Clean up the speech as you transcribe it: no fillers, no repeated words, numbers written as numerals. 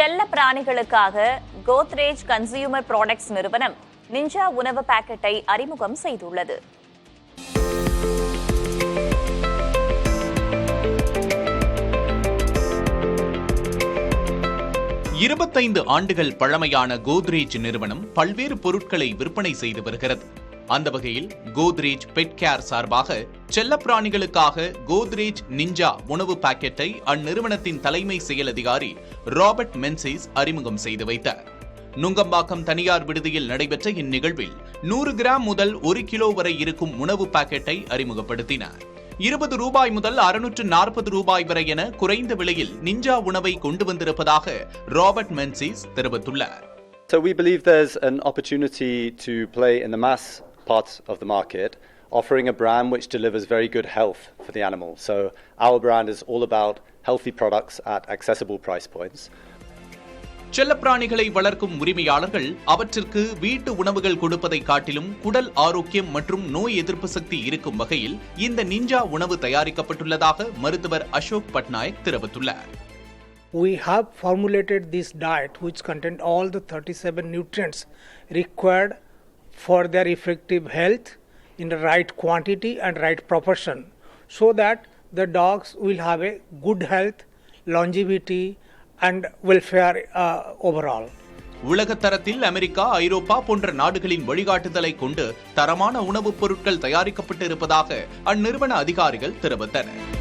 செல்ல பிராணிகளுக்காக Godrej consumer products நிறுவனம் ninja உணவு பாக்கெட்டை அறிமுகம் செய்துள்ளது. ஆண்டுகள் பழமையான கோத்ரேஜ் நிறுவனம் பல்வேறு பொருட்களை விற்பனை செய்து வருகிறது. அந்த வகையில் கோத்ரேஜ் பெட் கேர் சார்பாக செல்லப்பிராணிகளுக்காக கோத்ரேஜ் நிஞ்சா உணவு பாக்கெட்டை அந்நிறுவனத்தின் தலைமை செயல் அதிகாரி ராபர்ட் மென்சிஸ் அறிமுகம் செய்து வைத்தார். நுங்கம்பாக்கம் தனியார் விடுதியில் நடைபெற்ற இந்நிகழ்வில் 100 கிராம் முதல் 1 கிலோ வரை இருக்கும் உணவு பாக்கெட்டை அறிமுகப்படுத்தினார். ₹20 முதல் ₹640 வரை என குறைந்த விலையில் நிஞ்சா உணவை கொண்டு வந்திருப்பதாக ராபர்ட் மென்சிஸ் தெரிவித்துள்ளார். So we believe there's an opportunity to play in the mass parts of the market, offering a brand which delivers very good health for the animal. So our brand is all about healthy products at accessible price points. செல்லப்பிராணிகளை வளர்க்கும் உரிமையாளர்கள் அவற்றிற்கு வீட்டு உணவுகள் கொடுப்பதை காட்டிலும் குடல் ஆரோக்கியம் மற்றும் நோய் எதிர்ப்பு சக்தி இருக்கும் வகையில் இந்த நிஞ்சா உணவு தயாரிக்கப்பட்டுள்ளதாக மருத்துவர் அசோக் பட்நாயக் தெரிவித்துள்ளார். We have formulated this diet which contains all the 37 nutrients required for their effective health in the right quantity and right proportion, so that the dogs will have a good health, longevity and welfare overall. உலக தரத்தில் America, ஐரோப்பா போன்ற நாடுகளின் வழிகாட்டுதலை கொண்டு தரமான உணவுப் பொருட்கள் தயாரிக்கப்பட்டு இருப்பதாக அந்நிறுவன அதிகாரிகள் தெரிவித்தனர்.